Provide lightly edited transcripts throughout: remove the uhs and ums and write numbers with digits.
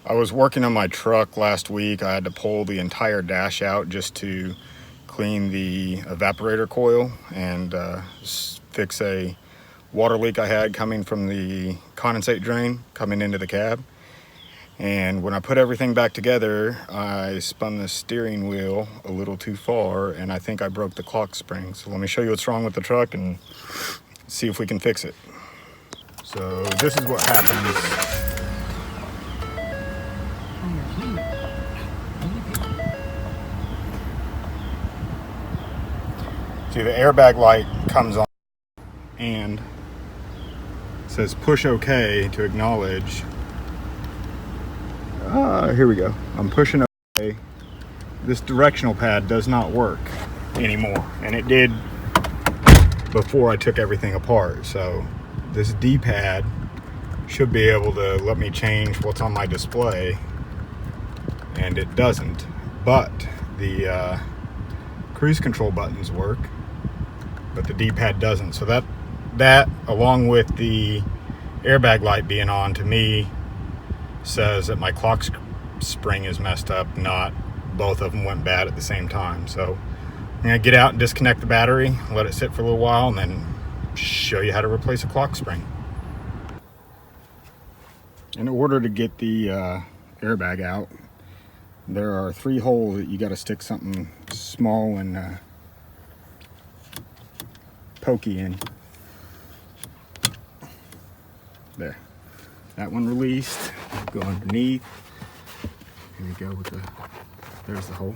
I was working on my truck last week. I had to pull the entire dash out just to clean the evaporator coil and fix a water leak I had coming from the condensate drain coming into the cab. And when I put everything back together, I spun the steering wheel a little too far, and I think I broke the clock spring. So let me show you what's wrong with the truck and see if we can fix it. So this is what happens. See, the airbag light comes on and says push OK to acknowledge. Here we go. I'm pushing OK. This directional pad does not work anymore, and it did before I took everything apart. So this D-pad should be able to let me change what's on my display, and it doesn't. But the cruise control buttons work, but the D-pad doesn't. So that along with the airbag light being on, to me says that my clock spring is messed up, not both of them went bad at the same time. So I'm gonna get out and disconnect the battery, let it sit for a little while, and then show you how to replace a clock spring. In order to get the airbag out, there are 3 holes that you got to stick something small and pokey in. There. That one released. Go underneath. Here we go with there's the hole.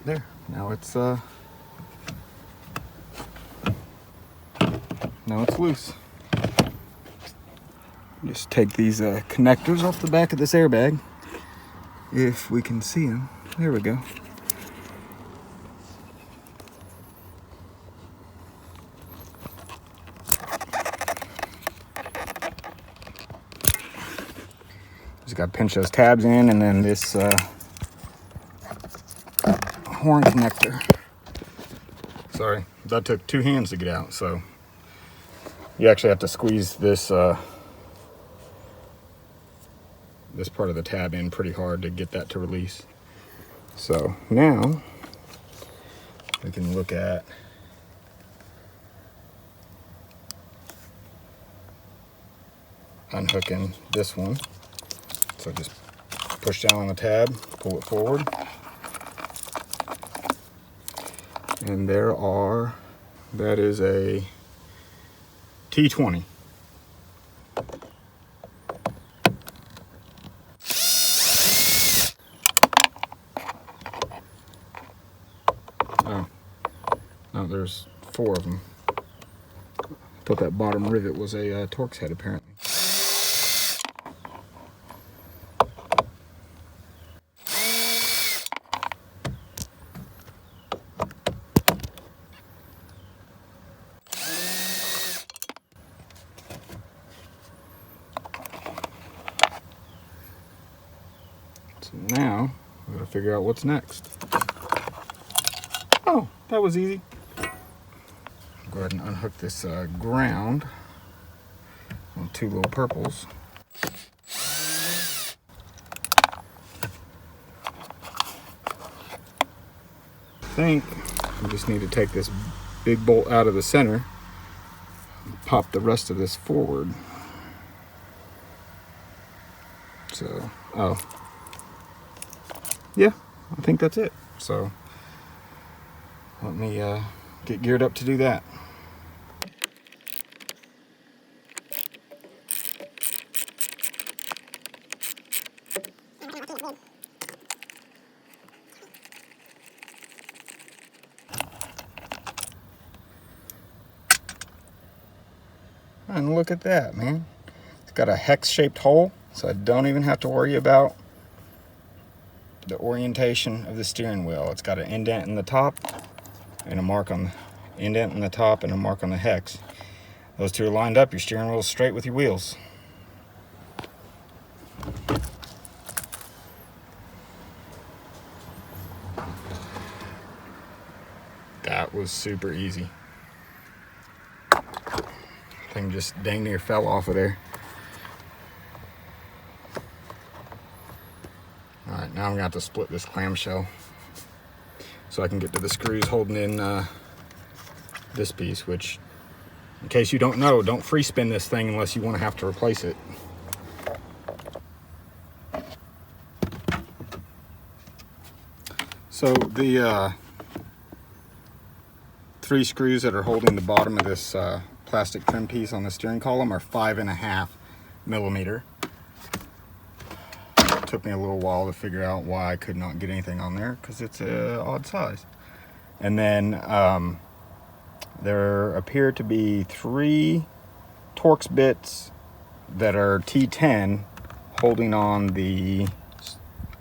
There. Now it's loose. Just take these connectors off the back of this airbag, if we can see them. There we go. Just got to pinch those tabs in, and then this horn connector. Sorry, that took 2 hands to get out, so you actually have to squeeze this this part of the tab in pretty hard to get that to release. So now we can look at unhooking this one. So just push down on the tab, pull it forward, and that is a T20. Oh, no, there's 4 of them. I thought that bottom rivet was a Torx head, apparently. So now we gotta figure out what's next. Oh, that was easy. Go ahead and unhook this ground on 2 little purples. I think we just need to take this big bolt out of the center and pop the rest of this forward. So, oh. Yeah, I think that's it. So let me get geared up to do that. And look at that, man. It's got a hex-shaped hole, so I don't even have to worry about the orientation of the steering wheel. It's got an indent in the top and a mark on the indent in the top and a mark on the hex. Those 2 are lined up, your steering wheel is straight with your wheels. That was super easy. Thing just dang near fell off of there. Alright, now I'm gonna have to split this clamshell so I can get to the screws holding in this piece, which, in case you don't know, don't free spin this thing unless you want to have to replace it. So the 3 screws that are holding the bottom of this plastic trim piece on the steering column are 5.5 millimeter. It took me a little while to figure out why I could not get anything on there, because it's an odd size. And then there appear to be 3 Torx bits that are T10 holding on the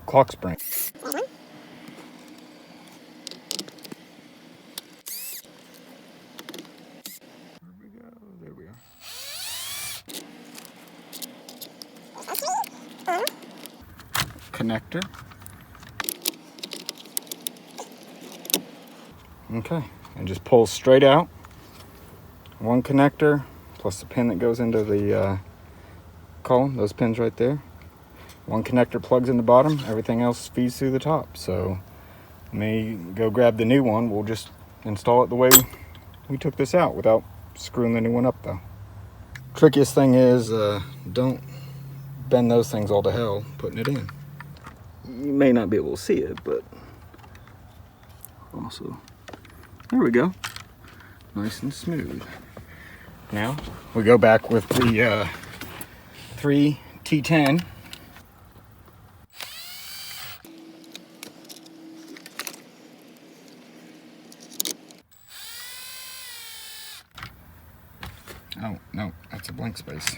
clock spring. There we are. Connector. Okay, and just pulls straight out. 1 connector plus the pin that goes into the column, those pins right there. 1 connector plugs in the bottom, everything else feeds through the top. So let me go grab the new one. We'll just install it the way we took this out without screwing the new one up though. Trickiest thing is don't bend those things all to hell putting it in. You may not be able to see it, but also, there we go. Nice and smooth. Now we go back with the 3 T10. Oh, no, that's a blank space.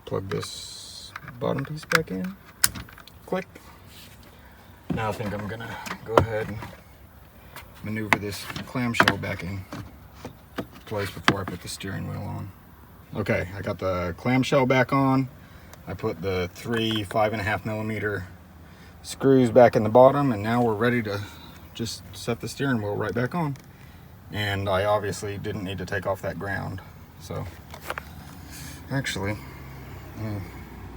Plug this bottom piece back in. Click. Now I think I'm gonna go ahead and maneuver this clamshell back in place before I put the steering wheel on. Okay, I got the clamshell back on. I put the 3 5.5 millimeter screws back in the bottom, and now we're ready to just set the steering wheel right back on. And I obviously didn't need to take off that ground, so actually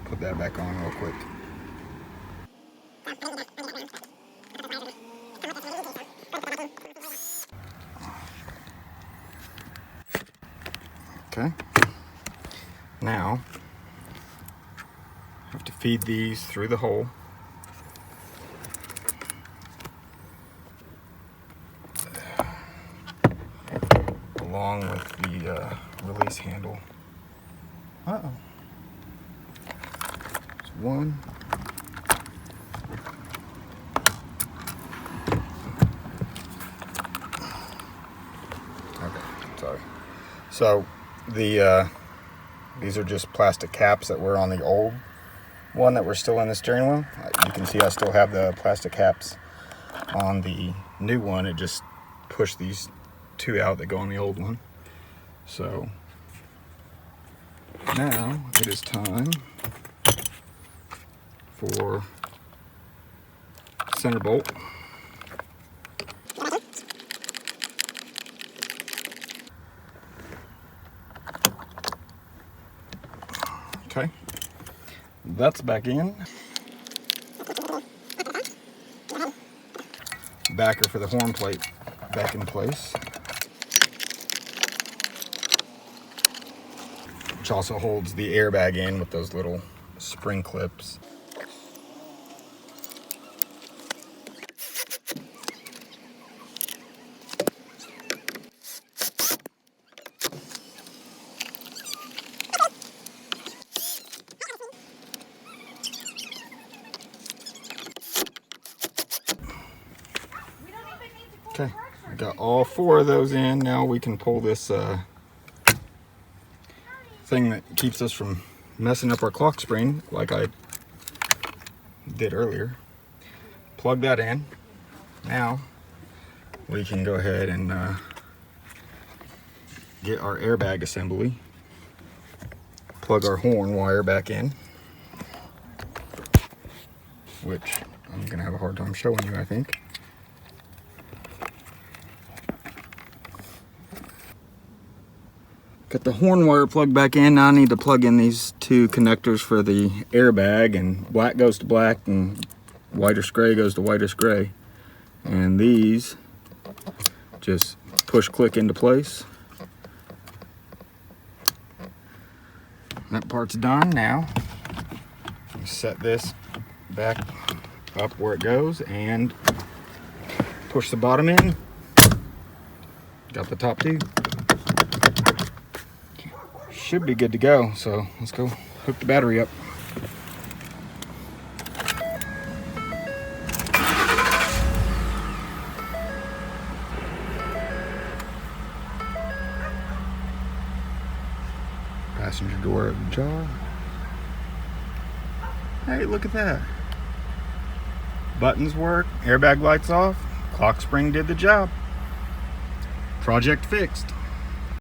put that back on real quick. Okay, now I have to feed these through the hole. Along with the release handle. Uh-oh. There's 1. Okay, sorry. So these are just plastic caps that were on the old one that were still in the steering wheel. You can see I still have the plastic caps on the new one. It just pushed these 2 out that go on the old one. So now it is time for center bolt. Okay, that's back in. Backer for the horn plate back in place, which also holds the airbag in with those little spring clips. Okay, I got all 4 of those in. Now we can pull this thing that keeps us from messing up our clock spring, like I did earlier. Plug that in. Now we can go ahead and get our airbag assembly. Plug our horn wire back in, which I'm gonna have a hard time showing you, I think. Got the horn wire plugged back in. Now I need to plug in these two connectors for the airbag, and black goes to black and whitish gray goes to whitish gray. And these just push click into place. That part's done. Now set this back up where it goes and push the bottom in. Got the top two. Should be good to go, so let's go hook the battery up. Passenger door ajar. Hey, look at that. Buttons work, airbag lights off, Clockspring did the job. Project fixed.